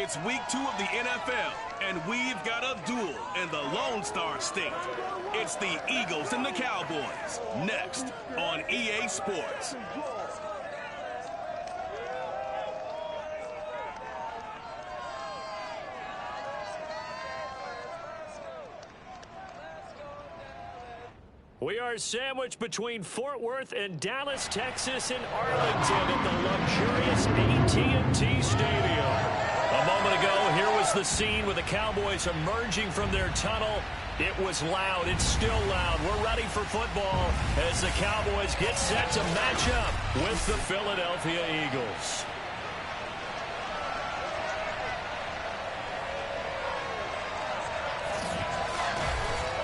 It's week 2 of the NFL, and we've got a duel in the Lone Star State. It's the Eagles and the Cowboys, next on EA Sports. We are sandwiched between Fort Worth and Dallas, Texas, and Arlington at the luxurious AT&T Stadium. A moment ago, here was the scene with the Cowboys emerging from their tunnel. It was loud. It's still loud. We're ready for football as the Cowboys get set to match up with the Philadelphia Eagles.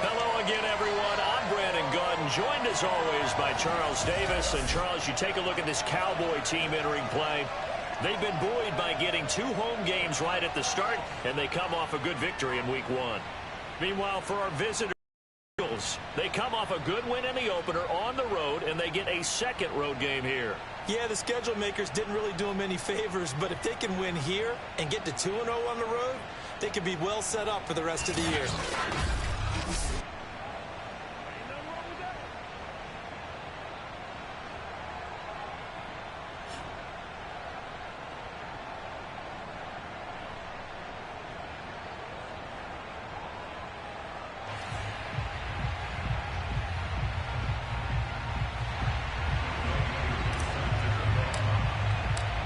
Hello again, everyone. I'm Brandon Gaudin, joined as always by Charles Davis. And Charles, you take a look at this Cowboy team entering play. They've been buoyed by getting 2 home games right at the start, and they come off a good victory in week 1. Meanwhile, for our visitors, they come off a good win in the opener on the road, and they get a second road game here. Yeah, the schedule makers didn't really do them any favors, but if they can win here and get to 2-0 on the road, they could be well set up for the rest of the year.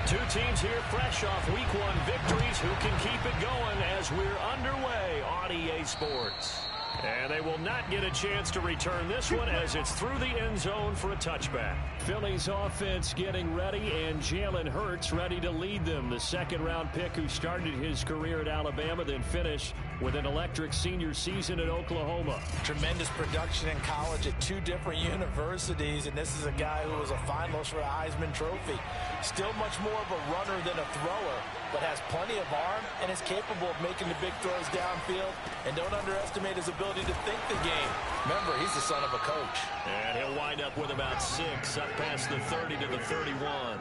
Two teams here fresh off week 1 victories who can keep it going as we're underway on EA Sports. And they will not get a chance to return this one as it's through the end zone for a touchback. Philly's offense getting ready, and Jalen Hurts ready to lead them. The second-round pick who started his career at Alabama, then finished with an electric senior season at Oklahoma. Tremendous production in college at 2 different universities, and this is a guy who was a finalist for a Heisman Trophy. Still much more of a runner than a thrower, but has plenty of arm and is capable of making the big throws downfield. And don't underestimate his ability to think the game. Remember, he's the son of a coach. And he'll wind up with about 6, up past the 30 to the 31.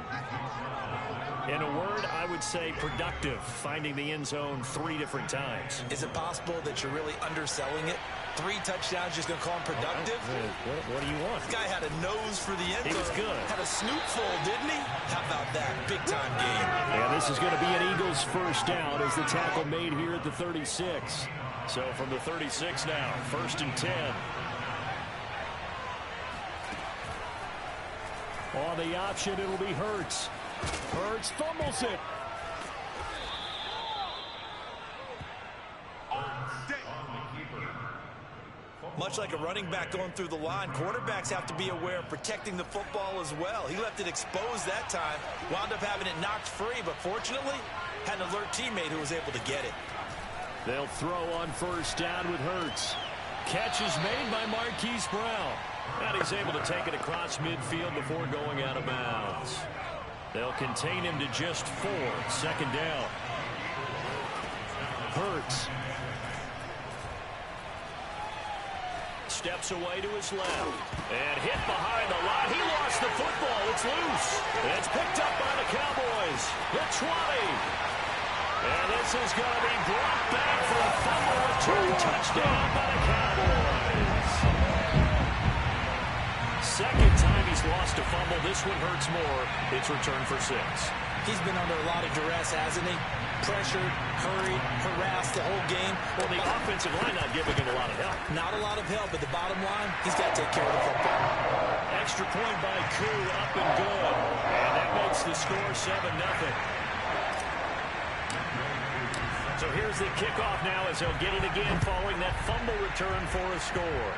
In a word, I would say productive, finding the end zone 3 different times. Is it possible that you're really underselling it? 3 touchdowns, just going to call him productive? What do you want? This guy had a nose for the end zone. He was good. Had a snoot full, didn't he? How about that? Big-time game. And this is going to be an Eagles first down as the tackle made here at the 36. So from the 36 now, 1st and 10. On the option, it'll be Hurts. Hurts fumbles it. Much like a running back going through the line, quarterbacks have to be aware of protecting the football as well. He left it exposed that time, wound up having it knocked free, but fortunately, had an alert teammate who was able to get it. They'll throw on first down with Hurts. Catch is made by Marquise Brown. And he's able to take it across midfield before going out of bounds. They'll contain him to just 4, 2nd down. Hurts steps away to his left and hit behind the line. He lost the football. It's loose. It's picked up by the Cowboys. The 20. And this is going to be brought back for a fumble return touchdown by the Cowboys. Second time he's lost a fumble. This one hurts more. It's returned for 6. He's been under a lot of duress, hasn't he? Pressured, hurried, harassed the whole game. Well, the offensive line not giving him a lot of help. Not a lot of help, but the bottom line, he's got to take care of the football. Extra point by Koo, up and good. And that makes the score 7-0. So here's the kickoff now as they'll get it again following that fumble return for a score.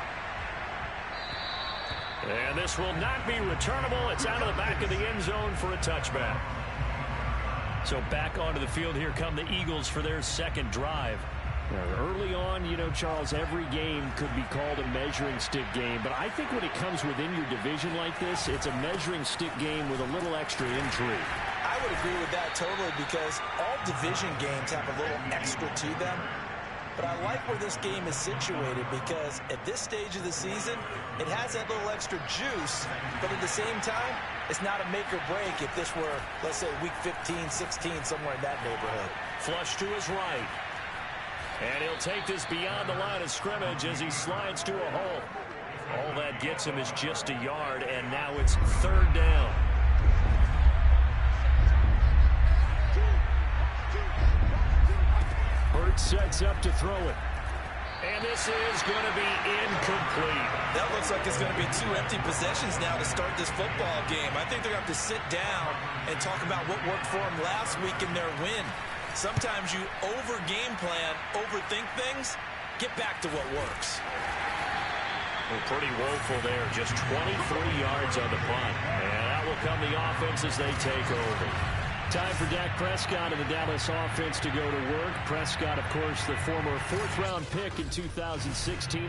And this will not be returnable. It's out of the back of the end zone for a touchback. So back onto the field here come the Eagles for their second drive. Early on, you know, Charles, every game could be called a measuring stick game. But I think when it comes within your division like this, it's a measuring stick game with a little extra intrigue. I would agree with that totally because all division games have a little extra to them. But I like where this game is situated because at this stage of the season, it has that little extra juice, but at the same time, it's not a make or break if this were, let's say, week 15, 16, somewhere in that neighborhood. Flush to his right. And he'll take this beyond the line of scrimmage as he slides to a hole. All that gets him is just a yard, and now it's 3rd down. Hurts sets up to throw it. And this is going to be incomplete. That looks like it's going to be 2 empty possessions now to start this football game. I think they're going to have to sit down and talk about what worked for them last week in their win. Sometimes you over-game plan, overthink things, get back to what works. Well, pretty woeful there. Just 23 yards on the punt. And that will come the offense as they take over. Time for Dak Prescott and the Dallas offense to go to work. Prescott, of course, the former 4th-round pick in 2016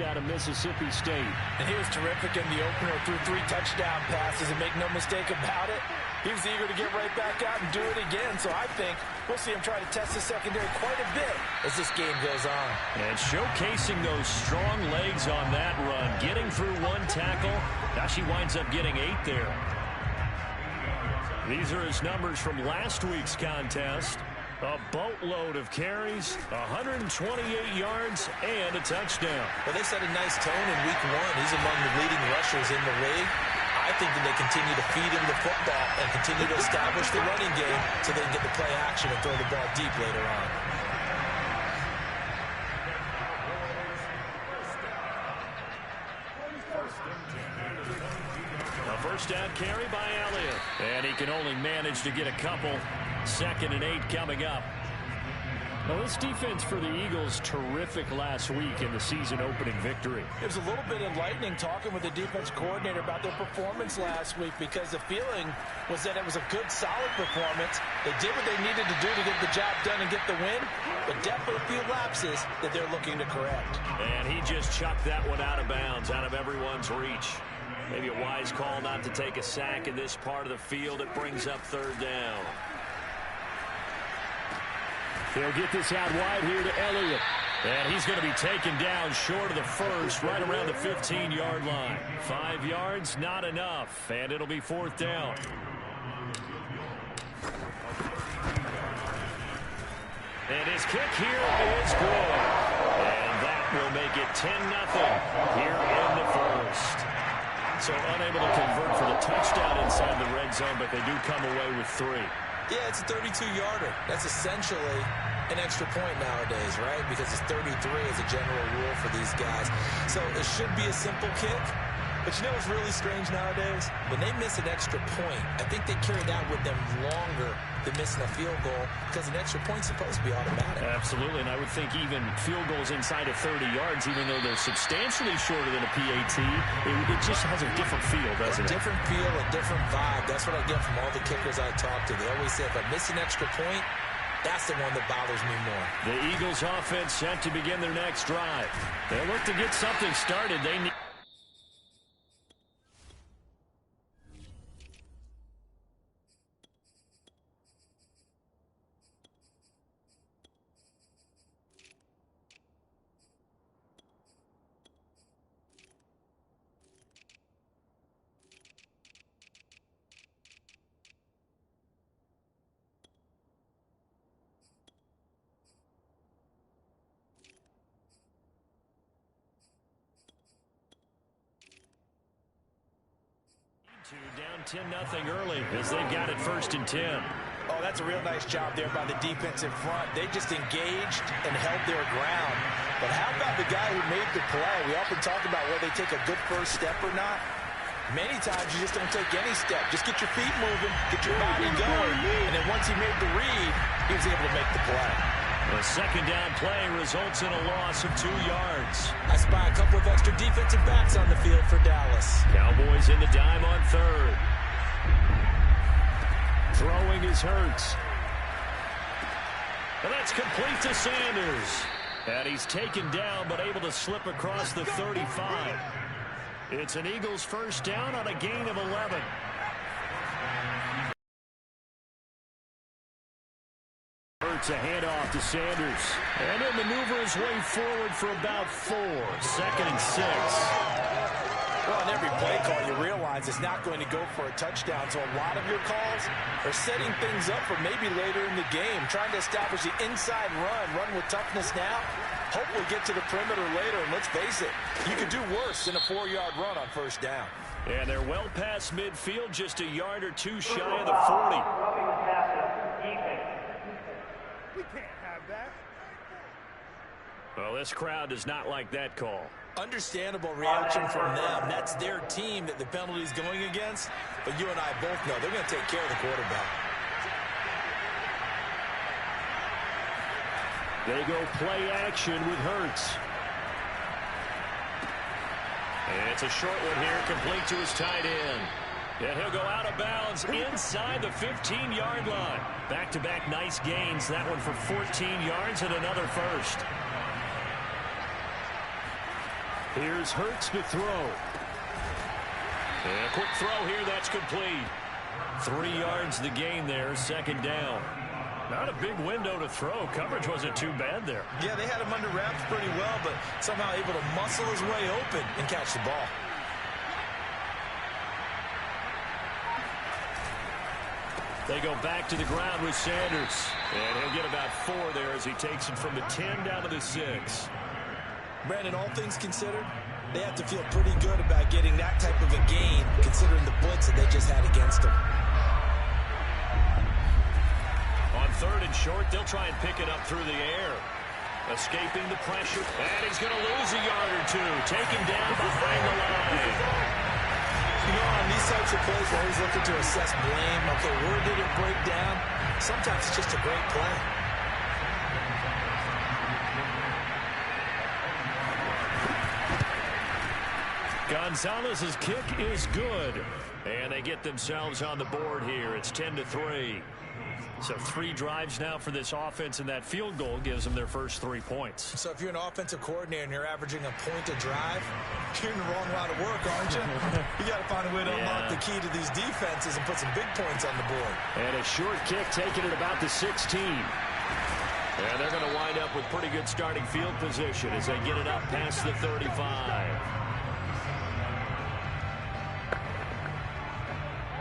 out of Mississippi State. And he was terrific in the opener, threw 3 touchdown passes, and make no mistake about it, he was eager to get right back out and do it again. So I think we'll see him try to test the secondary quite a bit as this game goes on. And showcasing those strong legs on that run, getting through 1 tackle. Now she winds up getting 8 there. These are his numbers from last week's contest. A boatload of carries, 128 yards, and a touchdown. Well, they set a nice tone in week 1. He's among the leading rushers in the league. I think that they continue to feed him the football and continue to establish the running game so they can get the play action and throw the ball deep later on. First down carry by Elliott. And he can only manage to get a couple. 2nd and 8 coming up. Well, this defense for the Eagles, terrific last week in the season-opening victory. It was a little bit enlightening talking with the defense coordinator about their performance last week because the feeling was that it was a good, solid performance. They did what they needed to do to get the job done and get the win, but definitely a few lapses that they're looking to correct. And he just chucked that one out of bounds, out of everyone's reach. Maybe a wise call not to take a sack in this part of the field. It brings up 3rd down. They'll get this out wide here to Elliott. And he's going to be taken down short of the first, right around the 15-yard line. 5 yards, not enough. And it'll be 4th down. And his kick here is good. And that will make it 10-0 here in the first. So unable to convert for the touchdown inside the red zone, but they do come away with 3. Yeah, it's a 32-yarder. That's essentially an extra point nowadays, right? Because it's 33 as a general rule for these guys. So it should be a simple kick. But you know what's really strange nowadays? When they miss an extra point, I think they carry that with them longer than missing a field goal because an extra point's supposed to be automatic. Absolutely, and I would think even field goals inside of 30 yards, even though they're substantially shorter than a PAT, it just has a different feel, doesn't it? A different feel, a different vibe. That's what I get from all the kickers I talk to. They always say if I miss an extra point, that's the one that bothers me more. The Eagles offense set to begin their next drive. They'll look to get something started. They need... Down 10-0 early as they've got it 1st and 10. Oh, that's a real nice job there by the defensive front. They just engaged and held their ground. But how about the guy who made the play? We often talk about whether they take a good first step or not. Many times you just don't take any step. Just get your feet moving, get your body going. And then once he made the read, he was able to make the play. The 2nd down play results in a loss of 2 yards. I spy a couple of extra defensive backs on the field for Dallas. Cowboys in the dime on 3rd. Throwing is Hurts. And that's complete to Sanders. And he's taken down but able to slip across the 35. It's an Eagles 1st down on a gain of 11. Hurts a handoff to Sanders. And he'll maneuver his way forward for about 4. 2nd and 6. Well, on every play call, you realize it's not going to go for a touchdown. So a lot of your calls are setting things up for maybe later in the game, trying to establish the inside run with toughness now, hopefully get to the perimeter later. And let's face it, you could do worse than a 4-yard run on first down. And they're well past midfield, just a yard or two shy of the 40. We can't have that. Well, this crowd does not like that call. Understandable reaction from them. That's their team that the penalty's going against. But you and I both know they're going to take care of the quarterback. They go play action with Hurts. And it's a short one here, complete to his tight end. And he'll go out of bounds inside the 15-yard line. Back-to-back nice gains. That one for 14 yards and another first. Here's Hurts to throw. And a quick throw here, that's complete. 3 yards the gain there, second down. Not a big window to throw. Coverage wasn't too bad there. Yeah, they had him under wraps pretty well, but somehow able to muscle his way open and catch the ball. They go back to the ground with Sanders. And he'll get about 4 there as he takes it from the 10 down to the 6. Brandon, all things considered, they have to feel pretty good about getting that type of a gain, considering the blitz that they just had against them. On 3rd and short, they'll try and pick it up through the air. Escaping the pressure, and he's going to lose a yard or two. Taken down behind the line. You know, on these types of plays, we're always looking to assess blame. Okay, where did it break down? Sometimes it's just a great play. Gonzalez's kick is good. And they get themselves on the board here. It's 10-3. So 3 drives now for this offense, and that field goal gives them their first 3 points. So if you're an offensive coordinator and you're averaging a point a drive, you're in the wrong line of work, aren't you? You got to find a way to unlock the key to these defenses and put some big points on the board. And a short kick taken at about the 16. And they're going to wind up with pretty good starting field position as they get it up past the 35.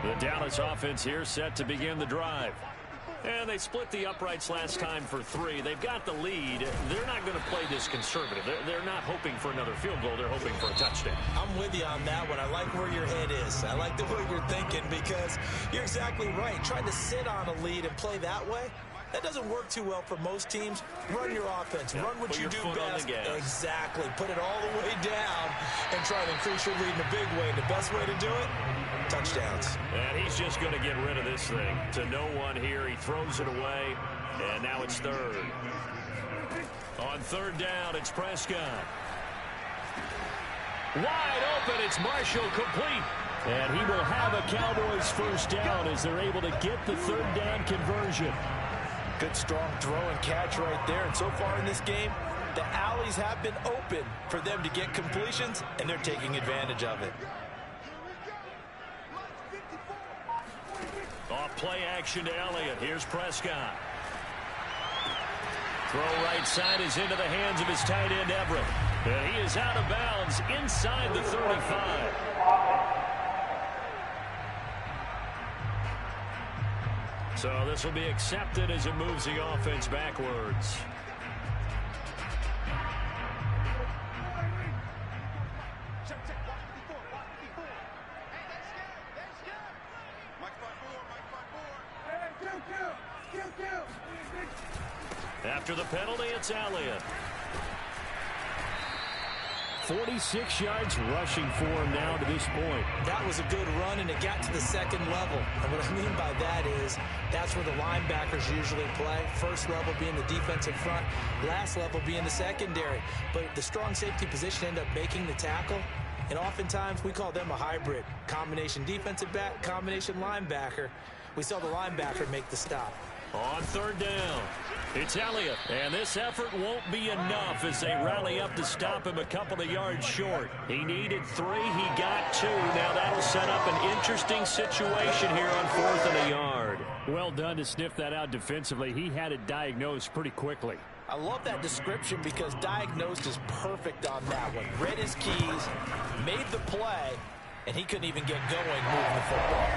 The Dallas offense here set to begin the drive. And they split the uprights last time for 3. They've got the lead. They're not going to play this conservative. They're not hoping for another field goal. They're hoping for a touchdown. I'm with you on that one. I like where your head is. I like the way you're thinking because you're exactly right. Trying to sit on a lead and play that way, that doesn't work too well for most teams. Run your offense. Run what you do best. Exactly. Put it all the way down and try to increase your lead in a big way. And the best way to do it, touchdowns. And he's just going to get rid of this thing to no one here. He throws it away, and now it's 3rd. On 3rd down, it's Prescott. Wide open, it's Marshall, complete. And he will have a Cowboys first down as they're able to get the 3rd down conversion. Good strong throw and catch right there. And so far in this game, the alleys have been open for them to get completions, and they're taking advantage of it. Off play action to Elliott. Here's Prescott. Throw right side is into the hands of his tight end, Everett. And he is out of bounds inside the 35. So this will be accepted as it moves the offense backwards. After the penalty, it's Elliott. 46 yards rushing for him now to this point. That was a good run, and it got to the 2nd level. And what I mean by that is that's where the linebackers usually play. First level being the defensive front, last level being the secondary. But the strong safety position ended up making the tackle. And oftentimes we call them a hybrid. Combination defensive back, combination linebacker. We saw the linebacker make the stop. On 3rd down, it's Elliott. And this effort won't be enough as they rally up to stop him a couple of yards short. He needed 3. He got 2. Now that'll set up an interesting situation here on 4th and a yard. Well done to sniff that out defensively. He had it diagnosed pretty quickly. I love that description because diagnosed is perfect on that one. Read his keys, made the play, and he couldn't even get going moving the football.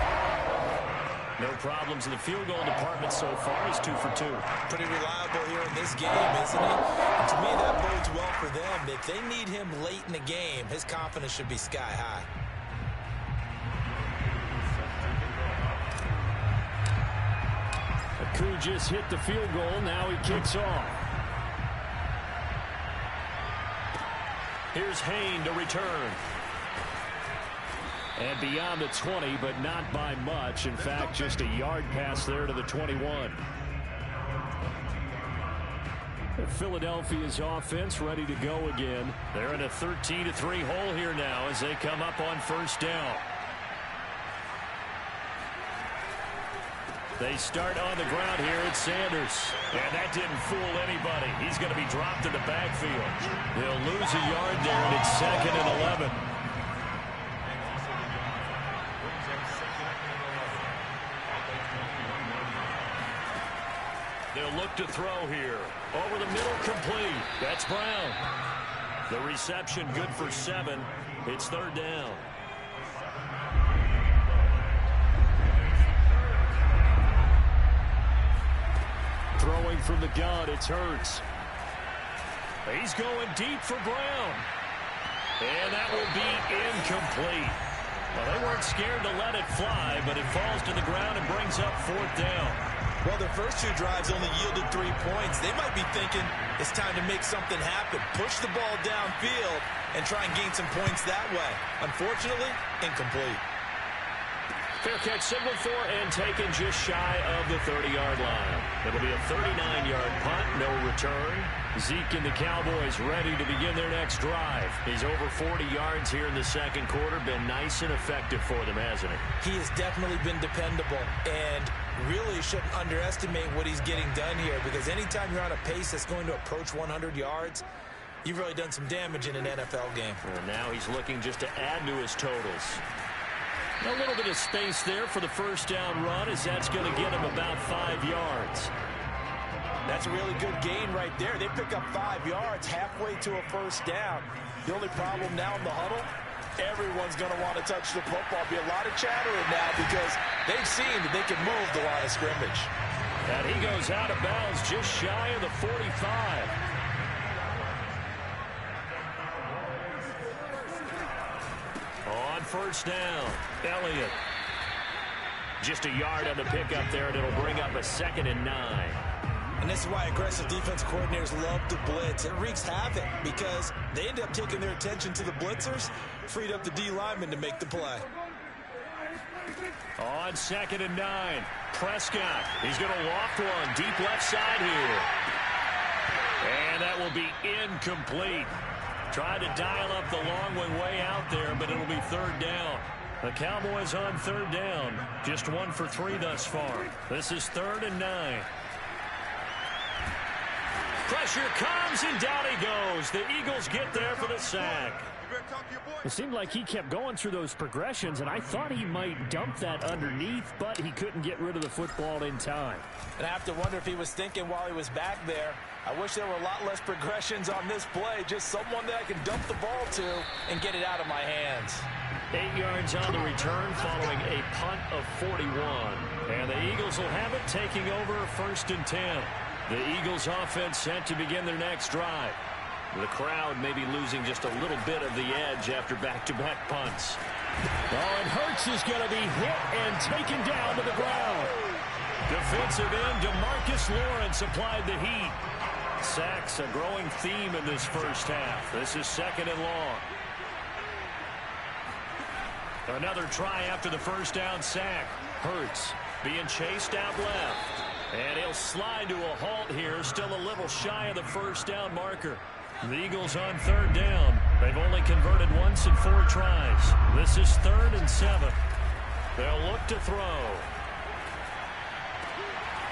No problems in the field goal department so far. He's 2 for 2. Pretty reliable here in this game, isn't he? And to me, that bodes well for them. If they need him late in the game, his confidence should be sky high. Aku just hit the field goal. Now he kicks off. Here's Hain to return. And beyond the 20, but not by much. In fact, just a yard pass there to the 21. Philadelphia's offense ready to go again. They're in a 13-3 hole here now as they come up on first down. They start on the ground here at Sanders. And that didn't fool anybody. He's going to be dropped in the backfield. They'll lose a yard there, and it's 2nd and 11. They'll look to throw here. Over the middle, complete. That's Brown. The reception good for 7. It's 3rd down. Throwing from the gun, it's Hurts. He's going deep for Brown. And that will be incomplete. Well, they weren't scared to let it fly, but it falls to the ground and brings up 4th down. Well, their first 2 drives only yielded 3 points. They might be thinking it's time to make something happen. Push the ball downfield and try and gain some points that way. Unfortunately, incomplete. Fair catch signal for and taken just shy of the 30-yard line. It'll be a 39-yard punt, no return. Zeke and the Cowboys ready to begin their next drive. He's over 40 yards here in the second quarter. Been nice and effective for them, hasn't he? He has definitely been dependable and really shouldn't underestimate what he's getting done here because anytime you're on a pace that's going to approach 100 yards, you've really done some damage in an NFL game. And now he's looking just to add to his totals. A little bit of space there for the first down run as that's going to get him about 5 yards. That's a really good gain right there. They pick up 5 yards halfway to a first down. The only problem now in the huddle, everyone's going to want to touch the football. Be a lot of chattering now because they've seen that they can move the line of scrimmage. And he goes out of bounds just shy of the 45. On first down, Elliott. Just a yard on the pickup there, and it'll bring up a 2nd and 9. And this is why aggressive defense coordinators love to blitz. It wreaks havoc because they end up taking their attention to the blitzers, freed up the D lineman to make the play. On 2nd and 9, Prescott. He's going to loft one deep left side here. And that will be incomplete. Tried to dial up the long one way out there, but it'll be 3rd down. The Cowboys on 3rd down. Just 1 for 3 thus far. This is 3rd and 9. Pressure comes, and down he goes. The Eagles get there for the sack. It seemed like he kept going through those progressions, and I thought he might dump that underneath, but he couldn't get rid of the football in time. And I have to wonder if he was thinking while he was back there, I wish there were a lot less progressions on this play, just someone that I can dump the ball to and get it out of my hands. 8 yards on the return following a punt of 41. And the Eagles will have it, taking over 1st and 10. The Eagles offense set to begin their next drive. The crowd may be losing just a little bit of the edge after back-to-back punts. Oh, and Hurts is going to be hit and taken down to the ground. Defensive end DeMarcus Lawrence applied the heat. Sacks a growing theme in this first half. This is 2nd and long. Another try after the first down sack. Hurts being chased out left. And he'll slide to a halt here, still a little shy of the first down marker. The Eagles on 3rd down. They've only converted once in 4 tries. This is 3rd and 7. They'll look to throw.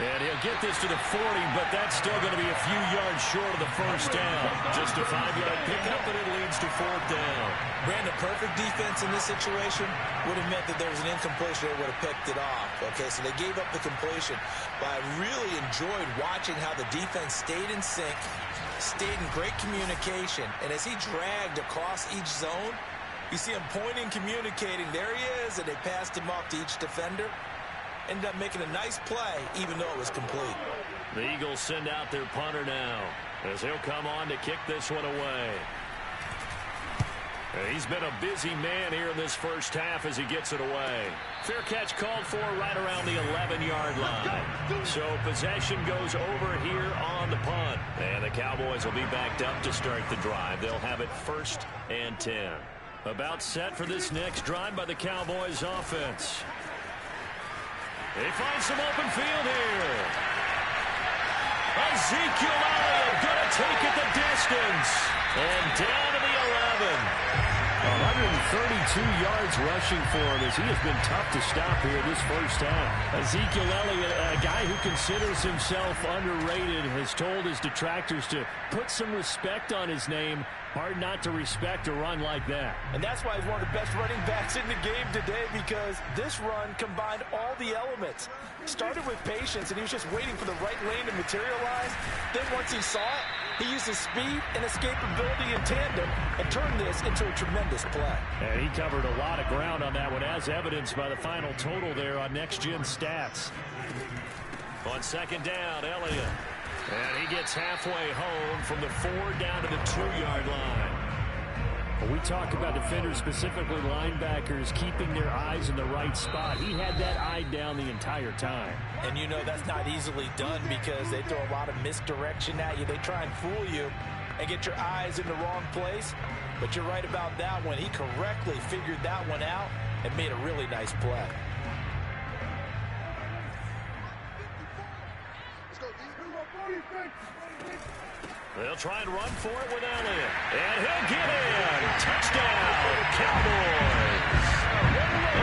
And he'll get this to the 40, but that's still going to be a few yards short of the first down. Just a 5-yard pickup, and it'll lead begins to 4th down. Brandon, perfect defense in this situation would have meant that there was an incompletion. They would have picked it off. Okay, so they gave up the completion. But I really enjoyed watching how the defense stayed in sync, stayed in great communication. And as he dragged across each zone, you see him pointing, communicating. There he is, and they passed him off to each defender. Ended up making a nice play, even though it was complete. The Eagles send out their punter now, as he'll come on to kick this one away. He's been a busy man here in this first half as he gets it away. Fair catch called for right around the 11-yard line. So possession goes over here on the punt. And the Cowboys will be backed up to start the drive. They'll have it 1st and 10. About set for this next drive by the Cowboys offense. They find some open field here. Ezekiel Elliott going to take it the distance. And down to the 11. 132 yards rushing for him as he has been tough to stop here this first half. Ezekiel Elliott, a guy who considers himself underrated, has told his detractors to put some respect on his name. Hard not to respect a run like that. And that's why he's one of the best running backs in the game today, because this run combined all the elements. Started with patience, and he was just waiting for the right lane to materialize. Then once he saw it, he used his speed and escapability in tandem and turned this into a tremendous play. And he covered a lot of ground on that one, as evidenced by the final total there on Next Gen Stats. On 2nd down, Elliott. And he gets halfway home from the 4 down to the 2-yard line. When we talk about defenders, specifically linebackers, keeping their eyes in the right spot, he had that eye down the entire time. And you know that's not easily done because they throw a lot of misdirection at you. They try and fool you and get your eyes in the wrong place. But you're right about that one. He correctly figured that one out and made a really nice play. They'll try and run for it with Elliott. And he'll get in. Touchdown, Cowboys.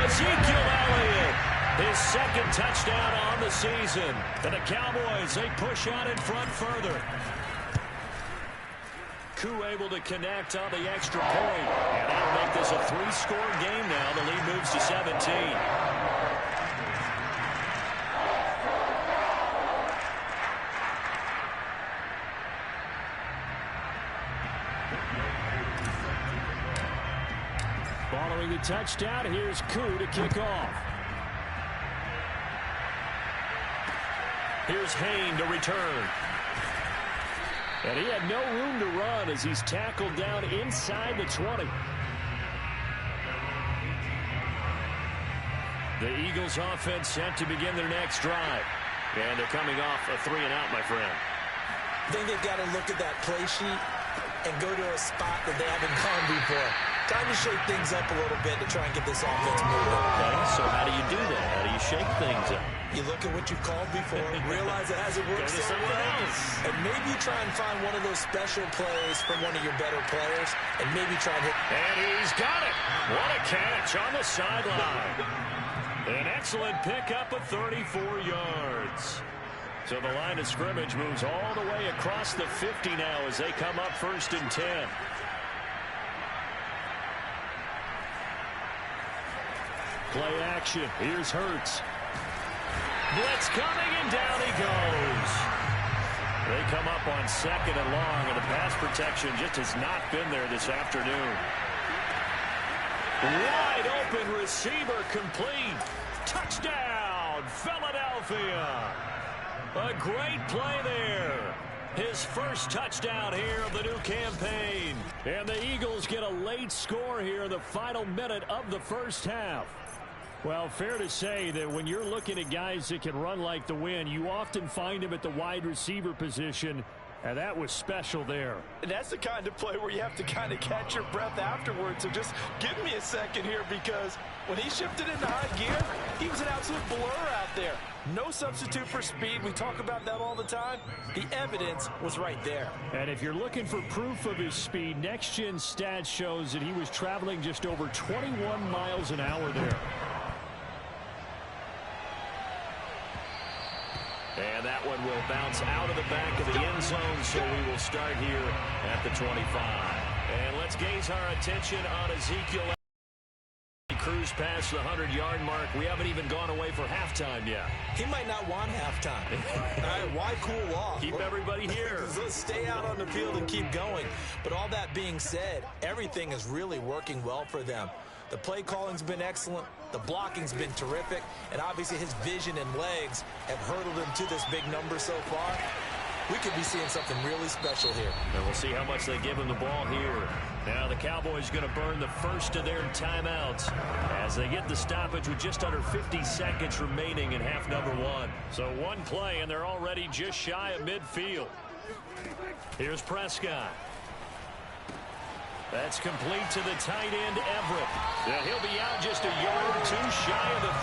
Ezekiel Elliott, his 2nd touchdown on the season. And the Cowboys, they push out in front further. Koo able to connect on the extra point. And that'll make this a 3-score game now. The lead moves to 17. Following the touchdown, here's Koo to kick off. Here's Hayne to return. And he had no room to run as he's tackled down inside the 20. The Eagles offense set to begin their next drive. And they're coming off a 3-and-out, my friend. I think they've got to look at that play sheet and go to a spot that they haven't gone before. Time to shake things up a little bit to try and get this offense moving. Okay, so how do you do that? How do you shake things up? You look at what you've called before, realize it hasn't worked so well, and maybe try and find one of those special plays from one of your better players, and maybe try and hit. And he's got it. What a catch on the sideline. An excellent pickup of 34 yards. So the line of scrimmage moves all the way across the 50 now as they come up 1st and 10. Play action. Here's Hurts. Blitz coming, and down he goes. They come up on 2nd and long, and the pass protection just has not been there this afternoon. Wide open receiver complete. Touchdown, Philadelphia. A great play there. His first touchdown here of the new campaign. And the Eagles get a late score here in the final minute of the first half. Well, fair to say that when you're looking at guys that can run like the wind, you often find them at the wide receiver position, and that was special there. And that's the kind of play where you have to kind of catch your breath afterwards. So just give me a second here, because when he shifted into high gear, he was an absolute blur out there. No substitute for speed. We talk about that all the time. The evidence was right there. And if you're looking for proof of his speed, Next Gen Stats shows that he was traveling just over 21 miles an hour there. And that one will bounce out of the back of the end zone, so we will start here at the 25. And let's let's gaze our attention on Ezekiel. Cruise past the 100-yard mark. We haven't even gone away for halftime yet. He might not want halftime. All right, why cool off? Keep everybody here. Let's stay out on the field and keep going. But all that being said, everything is really working well for them. The play calling's been excellent. The blocking's been terrific. And obviously his vision and legs have hurdled him to this big number so far. We could be seeing something really special here. And we'll see how much they give him the ball here. Now the Cowboys going to burn the first of their timeouts as they get the stoppage with just under 50 seconds remaining in half number one. So one play, and they're already just shy of midfield. Here's Prescott. That's complete to the tight end, Everett. And he'll be out just a yard or two shy of the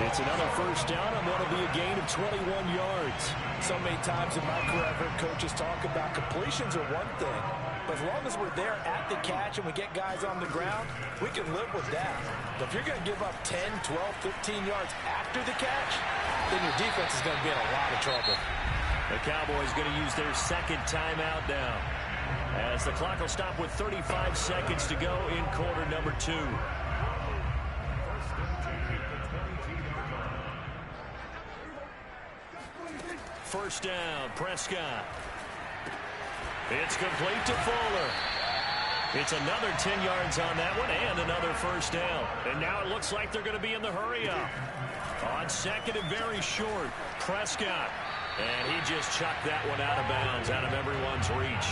30. It's another first down on what will be a gain of 21 yards. So many times in my career, I've heard coaches talk about completions are one thing. But as long as we're there at the catch and we get guys on the ground, we can live with that. But if you're going to give up 10, 12, 15 yards after the catch, then your defense is going to be in a lot of trouble. The Cowboys going to use their second timeout now, as the clock will stop with 35 seconds to go in quarter number two. First down, Prescott. It's complete to Fuller. It's another 10 yards on that one and another first down. And now it looks like they're going to be in the hurry-up. On second and very short, Prescott. And he just chucked that one out of bounds, out of everyone's reach.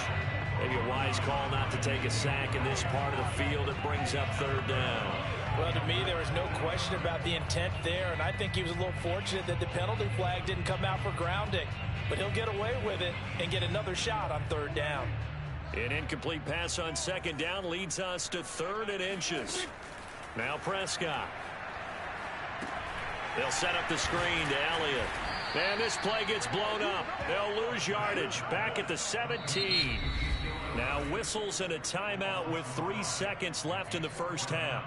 Maybe a wise call not to take a sack in this part of the field. It brings up third down. Well, to me, there was no question about the intent there, and I think he was a little fortunate that the penalty flag didn't come out for grounding. But he'll get away with it and get another shot on third down. An incomplete pass on second down leads us to 3rd and inches. Now Prescott. They'll set up the screen to Elliott. And this play gets blown up. They'll lose yardage back at the 17. Now whistles and a timeout with 3 seconds left in the first half.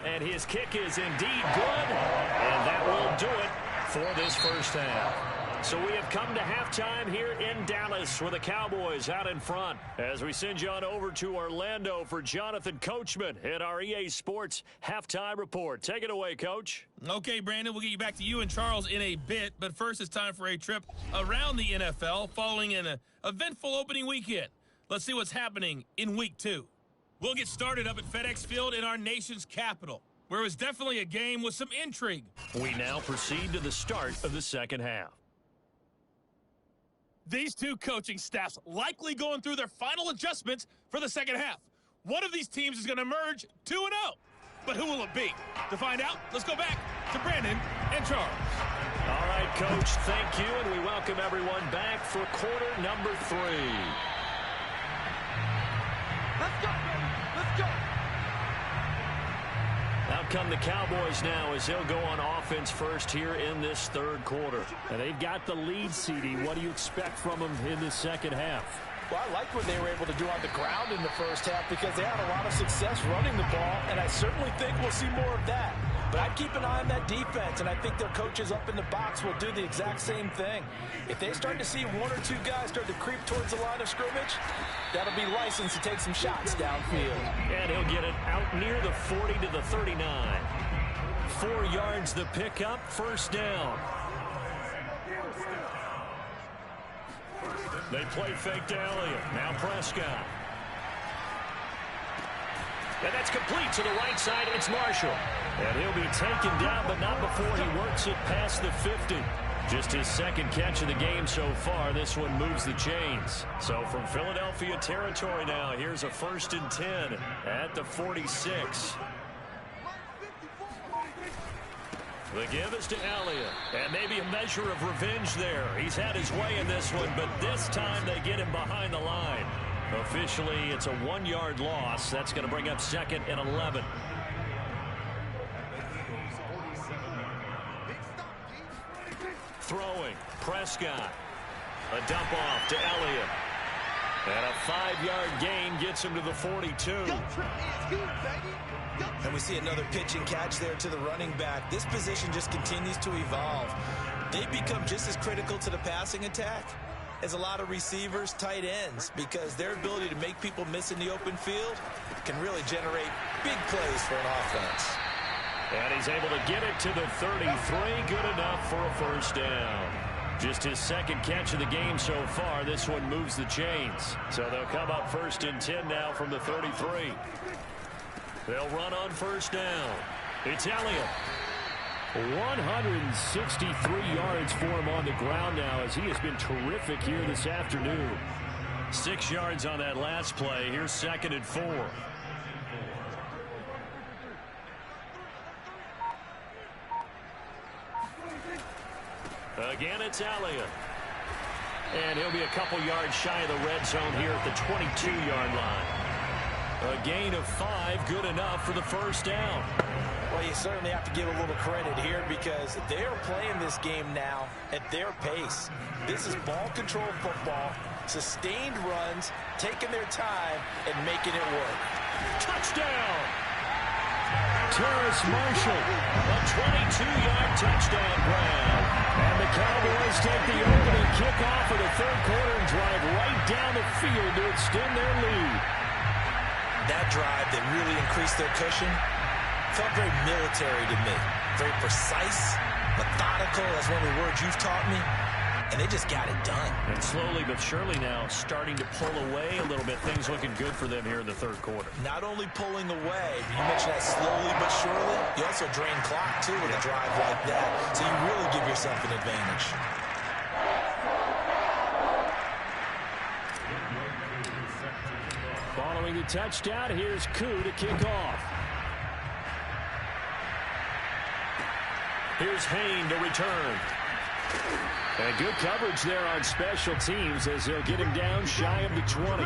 And his kick is indeed good. And that will do it for this first half. So we have come to halftime here in Dallas with the Cowboys out in front. As we send you on over to Orlando for Jonathan Coachman at our EA Sports Halftime Report. Take it away, Coach. Okay, Brandon, we'll get you back to you and Charles in a bit. But first, it's time for a trip around the NFL following an eventful opening weekend. Let's see what's happening in Week 2. We'll get started up at FedEx Field in our nation's capital, where it was definitely a game with some intrigue. We now proceed to the start of the second half. These two coaching staffs likely going through their final adjustments for the second half. One of these teams is going to emerge 2-0. But who will it be? To find out, let's go back to Brandon and Charles. All right, Coach, thank you, and we welcome everyone back for quarter number 3. Let's go, baby. Let's go. Out come the Cowboys now as they'll go on offense first here in this third quarter. And they've got the lead, CD. What do you expect from them in the second half? Well, I liked what they were able to do on the ground in the first half because they had a lot of success running the ball, and I certainly think we'll see more of that. But I'd keep an eye on that defense, and I think their coaches up in the box will do the exact same thing. If they start to see 1 or 2 guys start to creep towards the line of scrimmage, that'll be licensed to take some shots downfield. And he'll get it out near the 40 to the 39. 4 yards the pickup, first down. They play fake to Elliott. Now Prescott. And that's complete to the right side. It's Marshall. And he'll be taken down, but not before he works it past the 50. Just his second catch of the game so far. This one moves the chains. So from Philadelphia territory now, here's a 1st and 10 at the 46. The give is to Elliott. And maybe a measure of revenge there. He's had his way in this one, but this time they get him behind the line. Officially, it's a 1-yard loss. That's going to bring up 2nd and 11. Throwing, Prescott. A dump off to Elliott. And a 5-yard gain gets him to the 42. And we see another pitch and catch there to the running back. This position just continues to evolve. they become just as critical to the passing attack as a lot of receivers, tight ends, because their ability to make people miss in the open field can really generate big plays for an offense. And he's able to get it to the 33. Good enough for a first down. Just his second catch of the game so far. This one moves the chains. So they'll come up 1st and 10 now from the 33. They'll run on first down. It's Elliott. 163 yards for him on the ground now as he has been terrific here this afternoon. 6 yards on that last play. Here's 2nd and 4. Again, it's Elliott. And he'll be a couple yards shy of the red zone here at the 22-yard line. A gain of 5, good enough for the first down. Well, you certainly have to give a little credit here because they are playing this game now at their pace. This is ball control football, sustained runs, taking their time, and making it work. Touchdown! Terrace Marshall, a 22-yard touchdown grab. And the Cowboys take the opening kickoff of the third quarter and drive right down the field to extend their lead. That drive that really increased their cushion felt very military to me. Very precise, methodical. That's one of the words you've taught me. And they just got it done. And slowly but surely now starting to pull away a little bit. Things looking good for them here in the third quarter. Not only pulling away, you mentioned that slowly but surely. You also drain clock, too, with a drive like that. So you really give yourself an advantage. Following the touchdown, here's Koo to kick off. Here's Hain to return. And good coverage there on special teams as they'll get him down shy of the 20.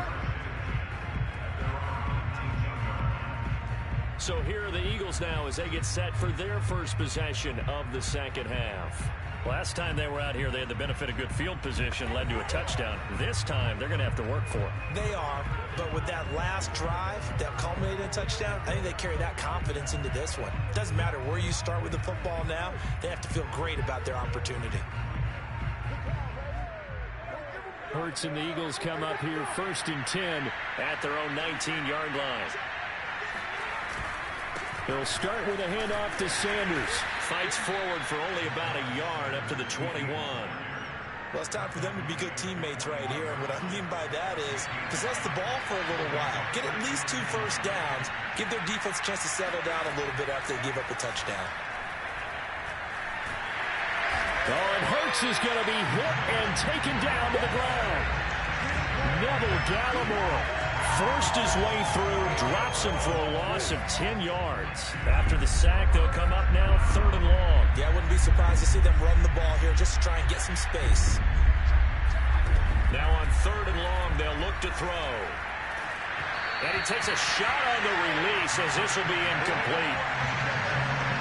So here are the Eagles now as they get set for their first possession of the second half. Last time they were out here, they had the benefit of good field position, led to a touchdown. This time, they're going to have to work for it. They are, but with that last drive that culminated in a touchdown, I think they carry that confidence into this one. Doesn't matter where you start with the football now, they have to feel great about their opportunity. Hurts and the Eagles come up here 1st and 10 at their own 19-yard line. They'll start with a handoff to Sanders. Fights forward for only about a yard up to the 21. Well, it's time for them to be good teammates right here. And what I mean by that is possess the ball for a little while. Get at least 2 first downs. Give their defense a chance to settle down a little bit after they give up a touchdown. Oh, and Hurts is going to be hit and taken down to the ground. Neville Gallimore forced his way through, drops him for a loss of 10 yards. After the sack, they'll come up now 3rd and long. Yeah, I wouldn't be surprised to see them run the ball here just to try and get some space. Now on 3rd and long, they'll look to throw. And he takes a shot on the release as this will be incomplete.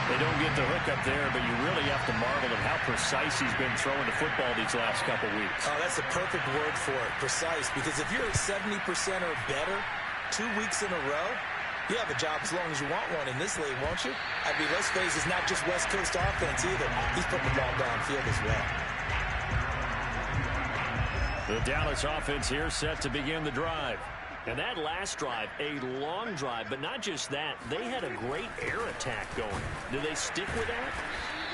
They don't get the hook up there, but you really have to marvel at how precise he's been throwing the football these last couple weeks. Oh, that's the perfect word for it, precise. Because if you're at 70% or better 2 weeks in a row, you have a job as long as you want one in this league, won't you? I mean, let's face it, it's not just West Coast offense either. He's putting the ball downfield as well. The Dallas offense here set to begin the drive. And that last drive, a long drive, but not just that, they had a great air attack going. Do they stick with that?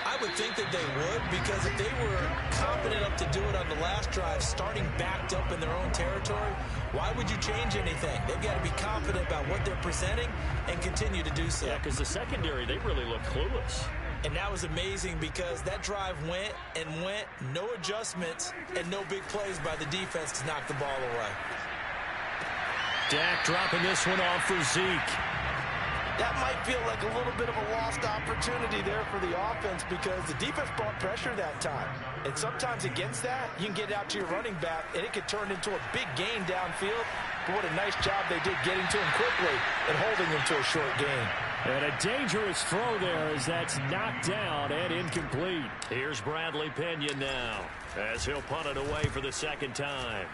I would think that they would, because if they were confident enough to do it on the last drive, starting backed up in their own territory, why would you change anything? They've got to be confident about what they're presenting and continue to do so. Yeah, because the secondary, they really look clueless. And that was amazing because that drive went and went, no adjustments, and no big plays by the defense to knock the ball away. Dak dropping this one off for Zeke. That might feel like a little bit of a lost opportunity there for the offense because the defense brought pressure that time. And sometimes against that, you can get out to your running back, and it could turn into a big gain downfield. But what a nice job they did getting to him quickly and holding him to a short gain. And a dangerous throw there as that's knocked down and incomplete. Here's Bradley Pena now as he'll punt it away for the second time.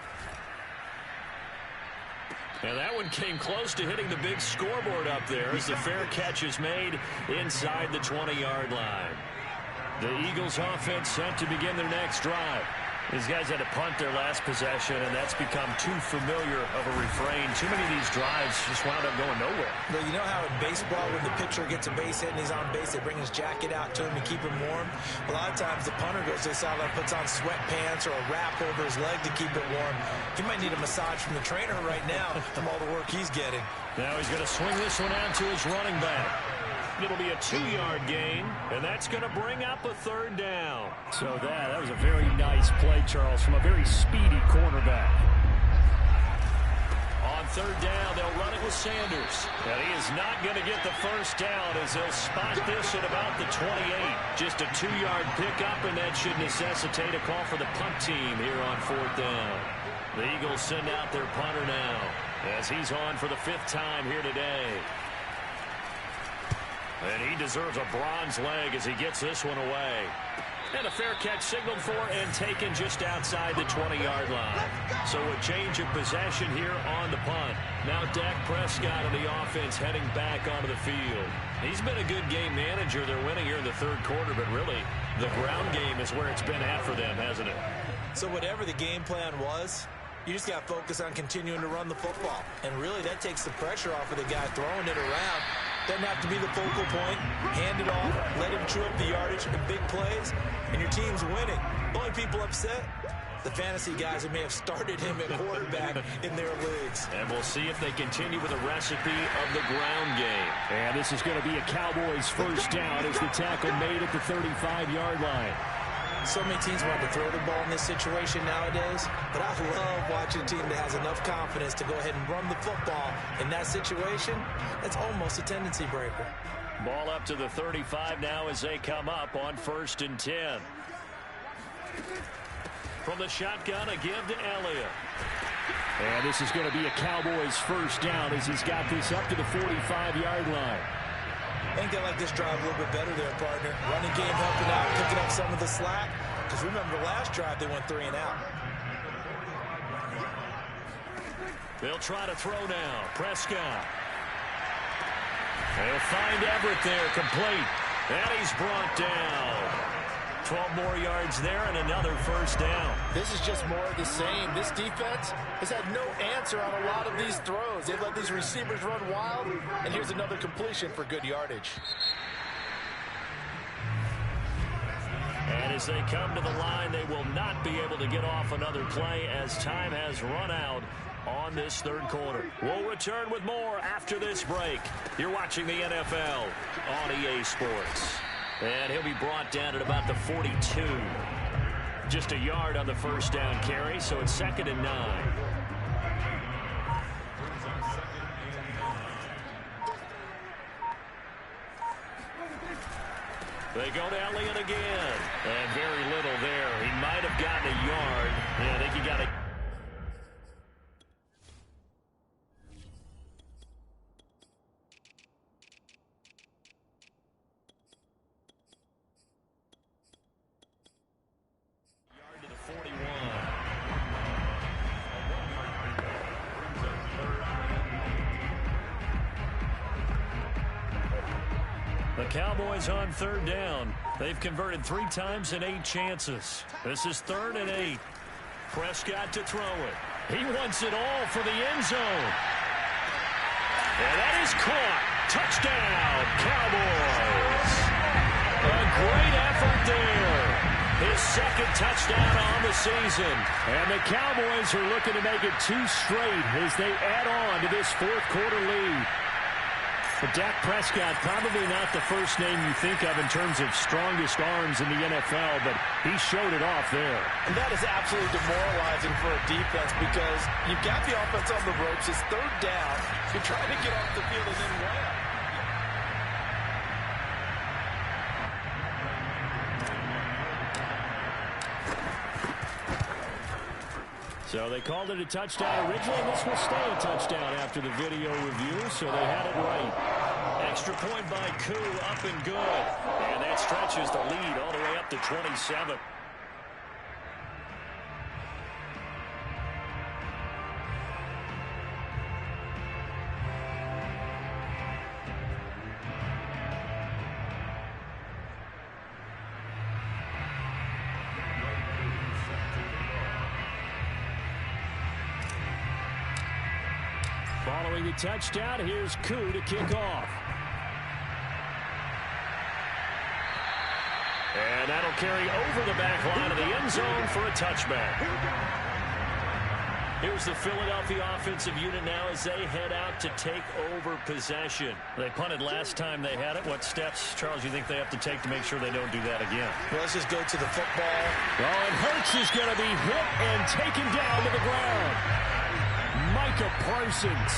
And that one came close to hitting the big scoreboard up there as the fair catch is made inside the 20-yard line. The Eagles offense set to begin their next drive. These guys had to punt their last possession, and that's become too familiar of a refrain. Too many of these drives just wound up going nowhere. Well, you know how in baseball, when the pitcher gets a base hit and he's on base, they bring his jacket out to him to keep him warm? A lot of times the punter goes to the sideline, puts on sweatpants or a wrap over his leg to keep it warm. He might need a massage from the trainer right now from all the work he's getting. Now he's going to swing this one out to his running back. It'll be a 2-yard gain, and that's going to bring up a third down. So that was a very nice play, Charles, from a very speedy cornerback. On third down, they'll run it with Sanders. And he is not going to get the first down as they'll spot this at about the 28. Just a 2-yard pickup, and that should necessitate a call for the punt team here on fourth down. The Eagles send out their punter now as he's on for the 5th time here today. And he deserves a bronze leg as he gets this one away. And a fair catch signaled for and taken just outside the 20-yard line. So a change of possession here on the punt. Now Dak Prescott of the offense heading back onto the field. He's been a good game manager. They're winning here in the third quarter, but really the ground game is where it's been at for them, hasn't it? So whatever the game plan was, you just got to focus on continuing to run the football. And really that takes the pressure off of the guy throwing it around. Doesn't have to be the focal point. Hand it off. Let him chew up the yardage in big plays. And your team's winning. The only people upset, the fantasy guys who may have started him at quarterback in their leagues. And we'll see if they continue with the recipe of the ground game. And this is going to be a Cowboys first down as the tackle made at the 35-yard line. So many teams want to throw the ball in this situation nowadays, but I love watching a team that has enough confidence to go ahead and run the football in that situation. That's almost a tendency breaker. Ball up to the 35 now as they come up on 1st and 10. From the shotgun, a give to Elliott. And this is going to be a Cowboys first down as he's got this up to the 45-yard line. I think they like this drive a little bit better there, partner. Running game helping out, picking up some of the slack. Because remember, the last drive they went 3 and out. They'll try to throw now. Prescott. They'll find Everett there, complete. And he's brought down. 12 more yards there and another first down. This is just more of the same. This defense has had no answer on a lot of these throws. They've let these receivers run wild, and here's another completion for good yardage. And as they come to the line, they will not be able to get off another play as time has run out on this third quarter. We'll return with more after this break. You're watching the NFL on EA Sports. And he'll be brought down at about the 42. Just a yard on the first down carry, so it's 2nd and 9. They go to Elliott again. And very little there. He might have gotten a yard. Yeah, I think he got a... The Cowboys on third down. They've converted 3 times in 8 chances. This is 3rd and 8. Prescott to throw it. He wants it all for the end zone. And that is caught. Touchdown, Cowboys. A great effort there. His 2nd touchdown on the season. And the Cowboys are looking to make it 2 straight as they add on to this 4th quarter lead. But Dak Prescott, probably not the first name you think of in terms of strongest arms in the NFL, but he showed it off there. And that is absolutely demoralizing for a defense because you've got the offense on the ropes. It's 3rd down. You're trying to get off the field and then win. So they called it a touchdown originally, and this will stay a touchdown after the video review, so they had it right. Extra point by Koo, up and good. And that stretches the lead all the way up to 27. Following the touchdown, here's Koo to kick off. And that'll carry over the back line of the end zone for a touchback. Here's the Philadelphia offensive unit now as they head out to take over possession. They punted last time they had it. What steps, Charles, you think they have to take to make sure they don't do that again? Well, let's just go to the football. Oh, and Hurts is going to be hit and taken down to the ground. Micah Parsons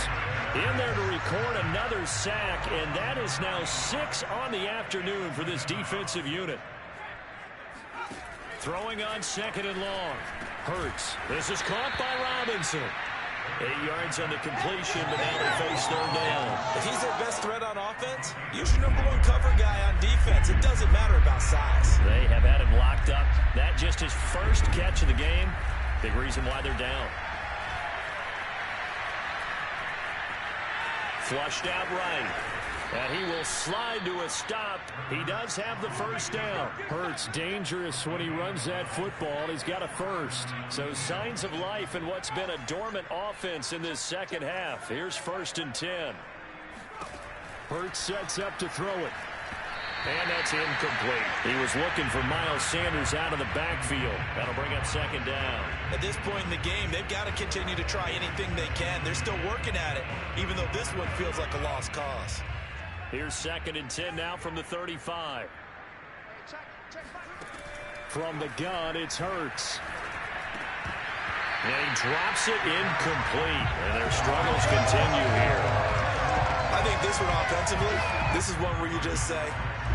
in there to record another sack, and that is now 6 on the afternoon for this defensive unit. Throwing on 2nd and long. Hurts. This is caught by Robinson. 8 yards on the completion, but now they face 3rd down. If he's their best threat on offense, use your #1 cover guy on defense. It doesn't matter about size. They have had him locked up. That just his first catch of the game. Big reason why they're down. Flushed out right. And he will slide to a stop. He does have the first down. Hurts dangerous when he runs that football. He's got a first. So signs of life in what's been a dormant offense in this second half. Here's 1st and 10. Hurts sets up to throw it. And that's incomplete. He was looking for Miles Sanders out of the backfield. That'll bring up 2nd down. At this point in the game, they've got to continue to try anything they can. They're still working at it, even though this one feels like a lost cause. Here's 2nd and 10 now from the 35. From the gun, it's Hurts. And he drops it incomplete. And their struggles continue here. I think this one offensively, this is one where you just say,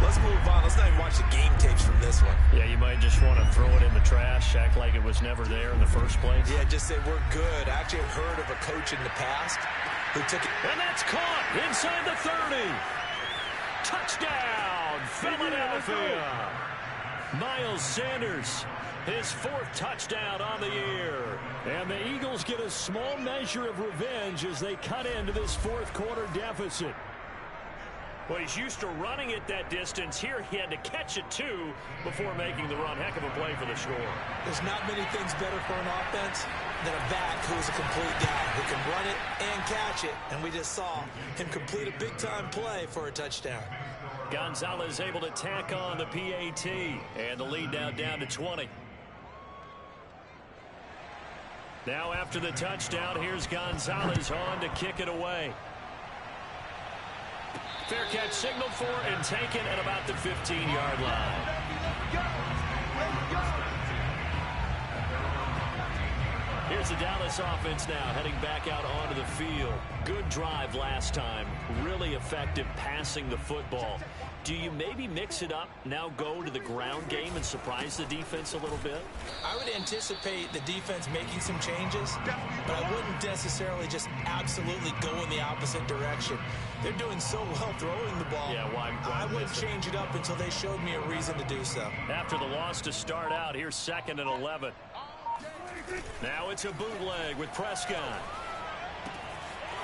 let's move on. Let's not even watch the game tapes from this one. Yeah, you might just want to throw it in the trash, act like it was never there in the first place. Yeah, just say we're good. I actually have heard of a coach in the past who took it. And that's caught inside the 30. Touchdown, Philadelphia. Miles Sanders, his 4th touchdown on the year. And the Eagles get a small measure of revenge as they cut into this 4th quarter deficit. Well, he's used to running it that distance. Here he had to catch it, too, before making the run. Heck of a play for the score. There's not many things better for an offense than a back who is a complete guy who can run it and catch it. And we just saw him complete a big-time play for a touchdown. Gonzalez able to tack on the PAT. And the lead now down to 20. Now after the touchdown, here's Gonzalez on to kick it away. Fair catch signaled for and taken at about the 15-yard line. Here's the Dallas offense now heading back out onto the field. Good drive last time. Really effective passing the football. Do you maybe mix it up, now go to the ground game and surprise the defense a little bit? I would anticipate the defense making some changes, but I wouldn't necessarily just absolutely go in the opposite direction. They're doing so well throwing the ball. Yeah, why I wouldn't change it up until they showed me a reason to do so. After the loss to start out, here's 2nd and 11. Now it's a bootleg with Prescott.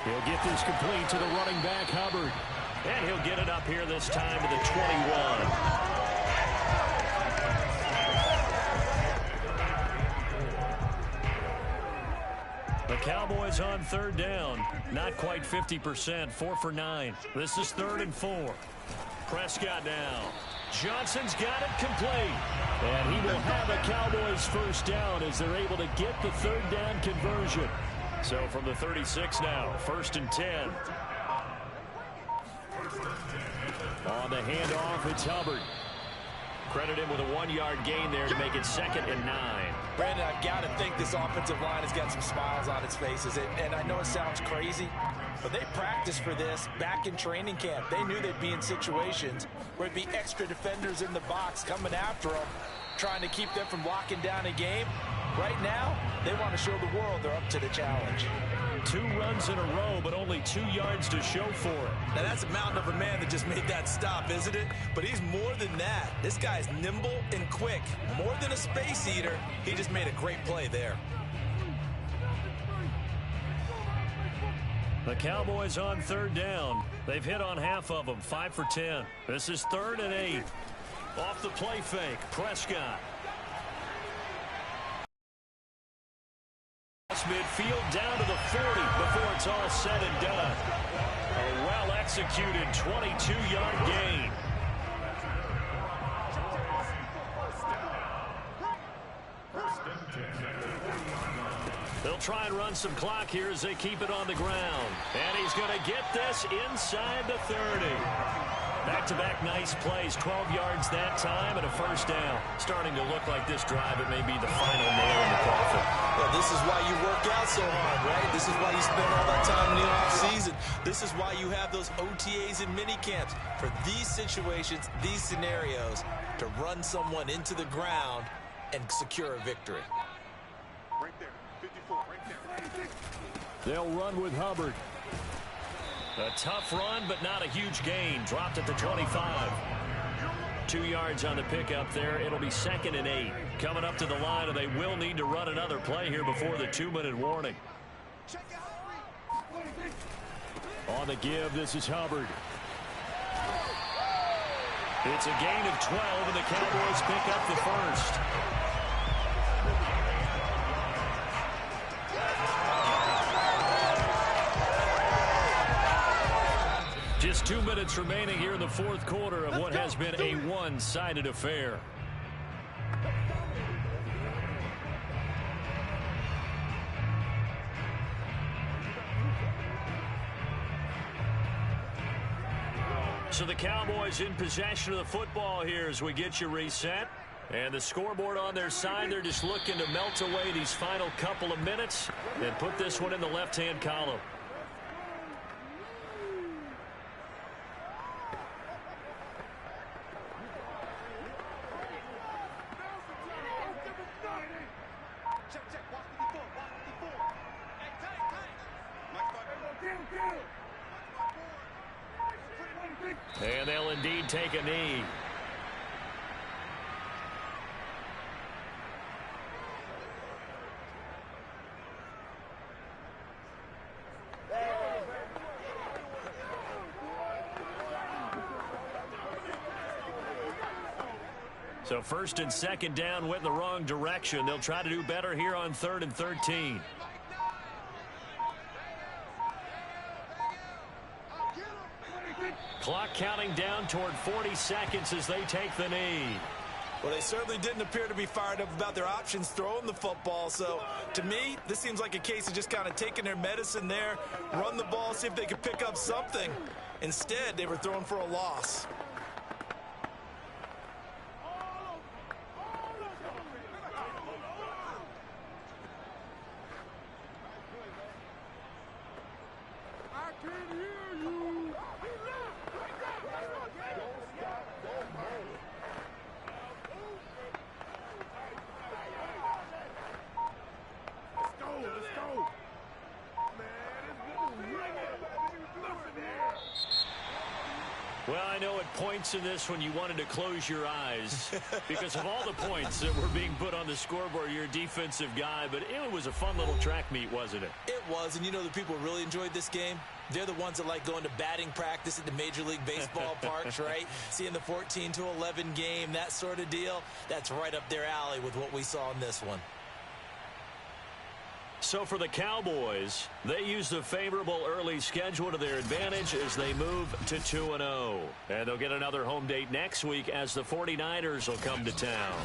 He'll get this complete to the running back, Hubbard. And he'll get it up here this time to the 21. The Cowboys on 3rd down. Not quite 50%. 4 for 9. This is 3rd and 4. Prescott now. Johnson's got it complete. And he will have a Cowboys 1st down as they're able to get the 3rd down conversion. So from the 36 now, 1st and 10. On the handoff, it's Hubbard. Credit him with a 1-yard gain there to make it 2nd and 9. Brandon, I've got to think this offensive line has got some smiles on its faces. And I know it sounds crazy, but they practiced for this back in training camp. They knew they'd be in situations where it'd be extra defenders in the box coming after them, trying to keep them from locking down a game. Right now, they want to show the world they're up to the challenge. 2 runs in a row, but only 2 yards to show for it. Now, that's a mountain of a man that just made that stop, isn't it? But he's more than that. This guy's nimble and quick. More than a space eater, he just made a great play there. The Cowboys on 3rd down. They've hit on half of them, 5 for 10. This is 3rd and 8. Off the play fake, Prescott. Midfield down to the 40 before it's all said and done. A well-executed 22-yard gain. They'll try and run some clock here as they keep it on the ground. And he's going to get this inside the 30. Back-to-back nice plays, 12 yards that time and a first down. Starting to look like this drive, it may be the final nail in the coffin. Well, this is why you work out so hard, right? This is why you spend all that time in the offseason. This is why you have those OTAs and mini camps. For these situations, these scenarios, to run someone into the ground and secure a victory. Right there, 54, right there. They'll run with Hubbard. A tough run, but not a huge gain. Dropped at the 25. 2 yards on the pickup there. It'll be 2nd and 8. Coming up to the line, and they will need to run another play here before the 2-minute warning. On the give, this is Hubbard. It's a gain of 12, and the Cowboys pick up the first. Just 2 minutes remaining here in the fourth quarter of what has been a one-sided affair. So the Cowboys in possession of the football here as we get you reset. And the scoreboard on their side, they're just looking to melt away these final couple of minutes and put this one in the left-hand column. And they'll indeed take a knee. So 1st and 2nd down went in the wrong direction. They'll try to do better here on 3rd and 13. Clock counting down toward 40 seconds as they take the knee. Well, they certainly didn't appear to be fired up about their options throwing the football. So, to me, this seems like a case of just kind of taking their medicine there, run the ball, see if they could pick up something. Instead, they were throwing for a loss. Well, I know at points in this when you wanted to close your eyes because of all the points that were being put on the scoreboard. You're a defensive guy, but it was a fun little track meet, wasn't it? It was, and you know the people who really enjoyed this game? They're the ones that like going to batting practice at the Major League Baseball parks, right? Seeing the 14-11 game, that sort of deal. That's right up their alley with what we saw in this one. So for the Cowboys, they use the favorable early schedule to their advantage as they move to 2-0. And they'll get another home date next week as the 49ers will come to town.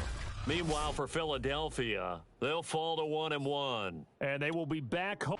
Meanwhile, for Philadelphia, they'll fall to 1-1. And they will be back home.